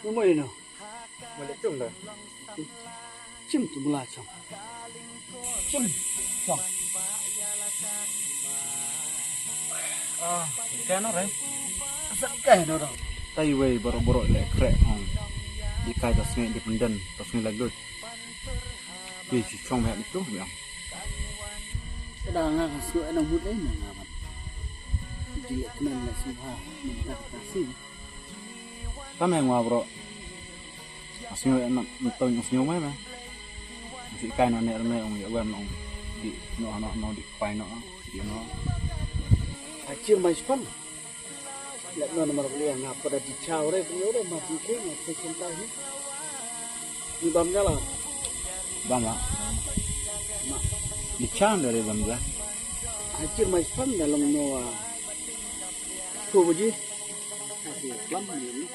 Nomor ini, Balik cung dah. cim tu mula cong. Cim, cong. Ikan orang. Asal ikan orang. Taiway borok-borok le krek ong. Ikai tas ngai independen, tas ngai lagut. Bi chong mẹ itu yang. Sedang ngah suai nang mut ini ngawan. Jilek kenan lah semua minta kasih. Kami yang ngawro. Asnyo enak mentong asnyo mah mah. Si ikai no nek rene ong ya wan ong. Di no di pai no. Di no. Acir mais pam. Lek no nomor kuliah ngapa dah dicau re punya orang mati ke ngapa cinta hi. Ni bamnya lah. Bama. Dican dari bamja. Acir mais pam dalam noa. Ko beji. Asih pam ni.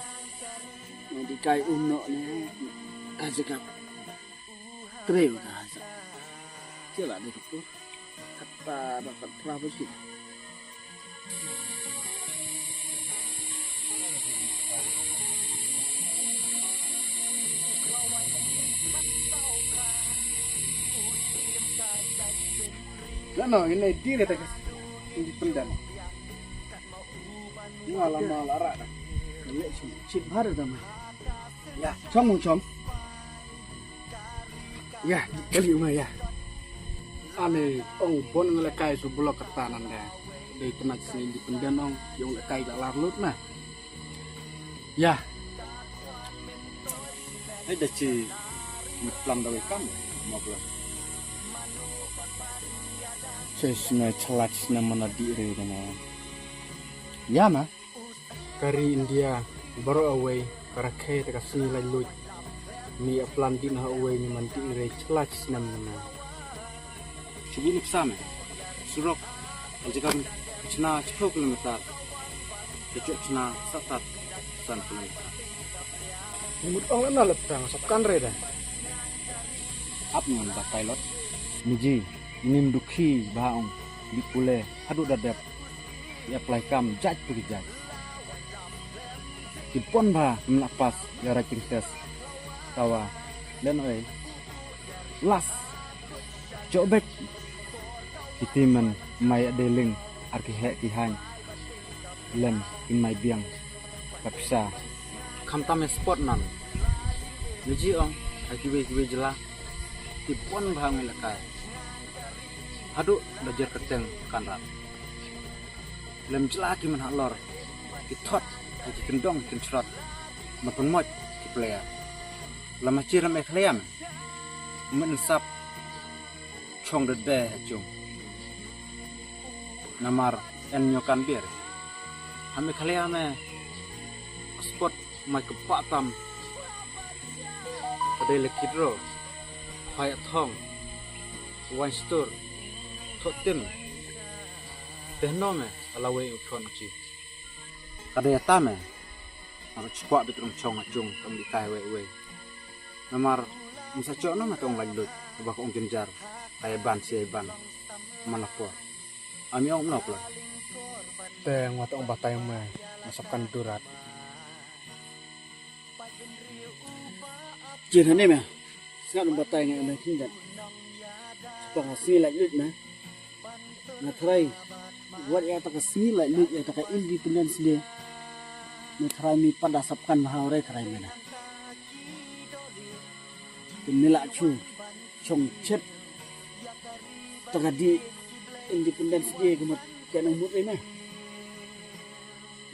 Mau dikai uno ni. Azekap. Treu dah. Cila dia tu. Kata dapat berapa sih? No, ini dia tak independen. Ini lama lara dah. Ini chip har dah mah. Ya, chom. Ya, kali mah ya. Ane ong bon ngelekai subulok ketanan dah. Dari tenak sini independen ong yang lekai tak larut nah. Ya. Ai dah ci plan dawe kam mau pulang. Sesnya celat sesnya mana diri nama. Ya mah. Kari India baru away karakai tak kasih lalu. Ni plan di nah away ni mandi ire celat sesnya mana. Sebelum sama. Surok. Jika cina 10 kilometer. Kecuk cina 1 kilometer. Mut ong na lepang sapkan re dah. Ap ngon ba pilot. Miji nim dukhi baong di pule adu dadap. Ya apply kam jaj pergi jaj. Kipon ba melapas ya writing test. Tawa dan oi. Las. Cobek. Kitiman mai deling arki hek kihan. Len in mai biang. Kapsa. Kam tame spot nan. Miji ong akiwe jelah. Kipon ba ngelakai. Adu belajar keteng kanrat. Lem jelah ki man halor. Kitot, ki kendong kin srot. Mapun moj ki player. Lama ciram ekliam. Men sap chong de be jung. Namar en nyokan bir. Hame kliame spot mai kepatam. Pada lekidro. Hayat thong. Wine store. Thotim tehnome alawe ukon chi kada yatame aro chwa bitrum chong achung kam di kai we namar musa chokno ma tong lalut ba ko genjar ay ban si ban manapor ami ong nok la Teng watong batay mah masapkan durat. Jinane mah. Sangat batay ngai mah tindak. Penghasil lagi mah. Na try buat ya tak kasih lah lu ya tak independence dia na try mi pada sapkan mahawre try mana penilak chu chong chet tak di independence dia kemat kena mut ini mah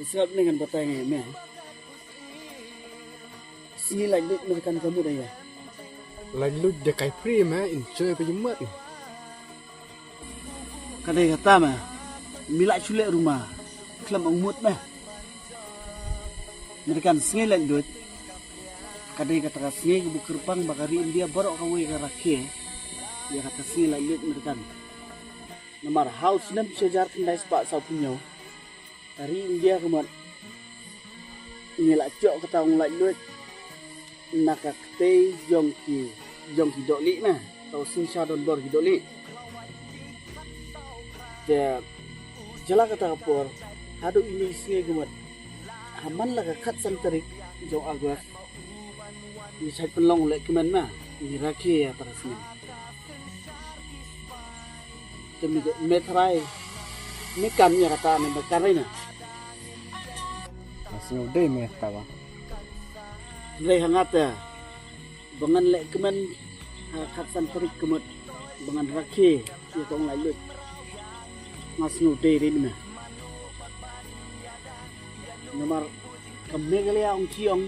sebab dengan batai ni mah sini lagi lu mereka kamu dah ya lagi lu dia kai free mah enjoy pejemat kadai kata mah milak culek rumah kelam umut mah mereka sengai lanjut kadai kata sengai bukerpang bakari India baru kawai karake ya kata sengai lanjut mereka nomor house nam sejar kendai sepak sapunya dari India kemat milak cok kata ngulak lanjut nak kate jongki doli nah atau sinsha don bor doli dia jala kata kapur hadu ini singai gemat aman lah kat santarik jauh agak Di saya pelong lek kemen mah di rakyat ya terasnya. Demi metrai ini kami kata ane berkarena. Masih udah meh tawa. Lek hangat ya. Bangan lek kemen katsan perik kemut bangan rakyat ya tong lalut. Masih udah ini mah. Nomor kami kali ya ong ciong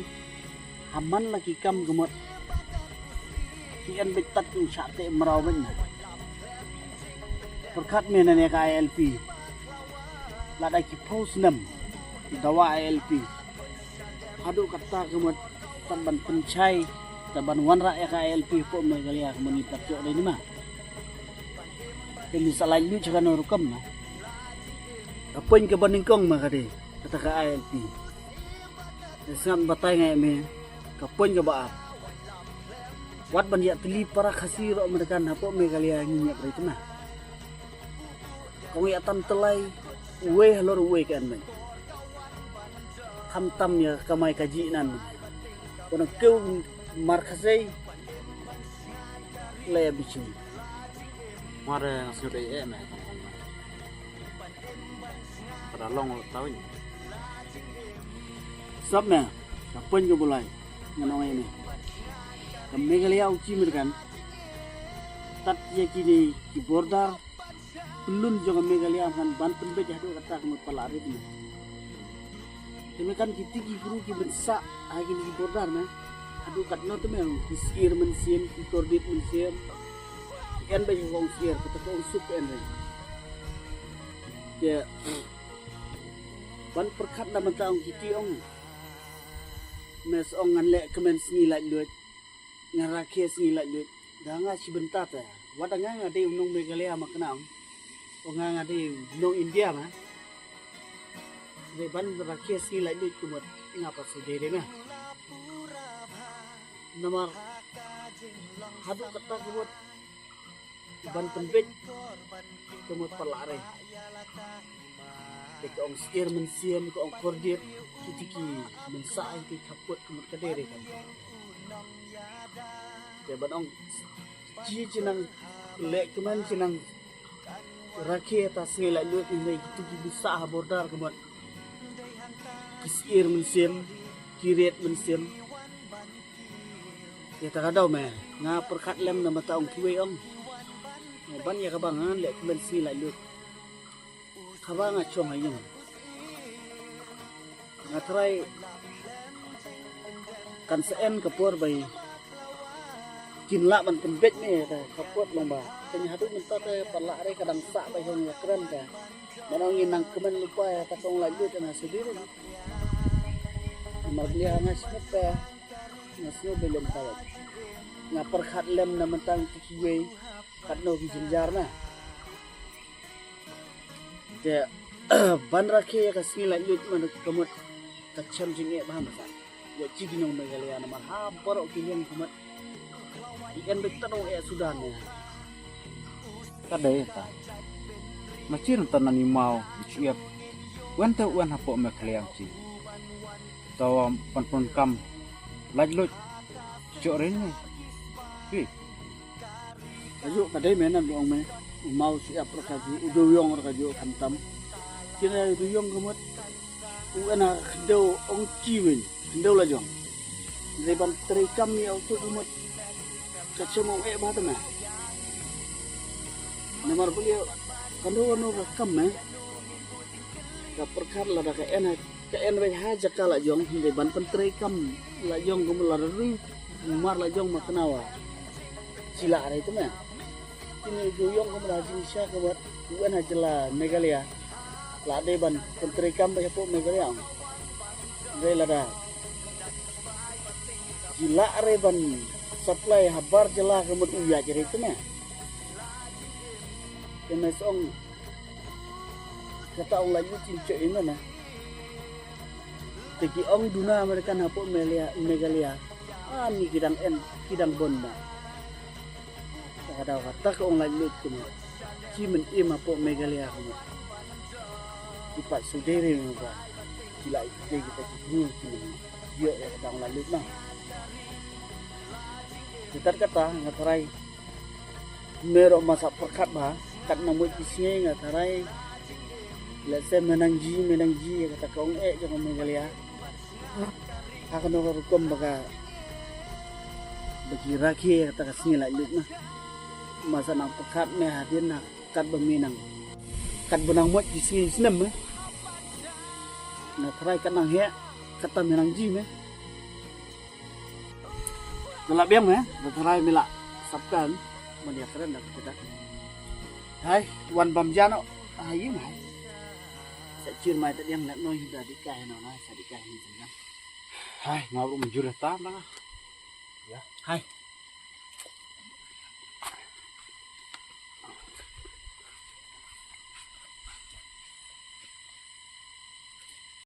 aman lagi kam kemut. Kian betat yung sate merawan. Perkat menan ya ka ILP. Lada ki post nam dawa ILP. Hadu kata kemut taban pencai taban wanra ya ka ILP po magalia kemuni patyo ini mah. Kami salai lu jangan nurukam na. Apa yang kebaningkong mah kade kata ka ILP. Sangat batay nga me kapon ka ba wat ban ya tili para khasiro mereka napo me kalia nginya itu mah kong ya tam telai we halor we kan men tam ya kamai kaji nan kono keu markasai le bichu mare sudah ya me pada long tahun sab me kapon ka bulai nganong ini kami kalian uji mereka tat ya kini di border belum juga kami kalian akan bantu berjadu kata kami pelari ini kami kan kita guru kita bensak lagi di border na aduh kat no tu memang kisir mensiam kordit mensiam kan banyak orang kisir kata orang sup kan ya ban perkat nama tahu kita orang mes orang lek kemen sengilat duit ngarakia sengilat duit dah ngah sebentar ta wada ngah ada unong Meghalaya maknang o ngah ada unong India mah leban ngarakia sengilat duit kumot ngapa sudere mah nomor hadu kata kumot ban penbet kumot pelare ke ong skir mensiam ke ong kordir kitiki mensai ke kaput kumot kadere kan ya banong ci cinang lek keman cinang rakyat atas ngelak luat ini gitu bisa bordar keman kisir mensim kiret mensim ya tak ada meh ngah perkat lem nama taong kiwe om ban ya kabangan lek keman ngelak luat kabang acong aja ngah try kan sen kapur bayi kinla man pembet ni ta kapot lomba tanya hadu minta te palare kadang sak ba hong keren ta manong inang kemen lupa ya ta kong lanjut na sendiri marlia ngas pa nasno belum tahu nga perkhat lem na mentang kiwe katno ki jenjar na de ban rakhe ka singi lanjut man kemut kacam jinge baham sa ya ciginong Meghalaya na ha porok kiyen kemat ikan betul ya sudah nih. Kadai ta. Macir tanani mau ciap. Wan ta wan hapo Meghalaya ci. Tawa pan kam lajlut cok rene. Pi. Ayo kadai menan dong me. Mau siap perkaji uduyong perkaji kantam. Kira uduyong kemat. Uana do ong ciwin. Do lajong. Reban terikam ya untuk kemat. Kacamau bah tu mah. Nomor beliau kanu rekam mah. Kaperkar lah dah ke en baik haja kala jong hindi ban penteri kam la jong gumlar ru umar la jong maknawa. Sila ada itu mah. Ini juyong gumlar jinsya kebuat bukan haja lah Meghalaya. La de ban penteri kam baik pun Meghalaya. Gay lah dah. Sila reban supply habar jelah kemut uya jadi itu mah. Kemes ong kata ong lagi cincok ini mana? Tegi ong duna mereka napuk Meghalaya. Ni kidang bonda. Ada kata ke ong lagi kemut. Cimen apuk Meghalaya kemut. Ipat sudere muka. Sila kita cipu cimen. Dia kata ong lagi mah. Kita kata ngatarai merok masa perkat bah kat namut kisnya ngatarai let's say menangji kata kong jangan mengalia akan orang hukum baka bagi rakyat kata kasih lah lut nah masa nang perkat me hadir nak kat berminang kat benang mut kisnya senam ngatarai kat nang hek kata menangji me Gelap biang ngatarai mila sabkan dia keren dah kita. Hai, wan bam jano. Ayu mai. Sa chin mai tadi yang nak noi dah dikai no na sa dikai ni jangan. Hai, ngawur menjurah ta mana? Hai,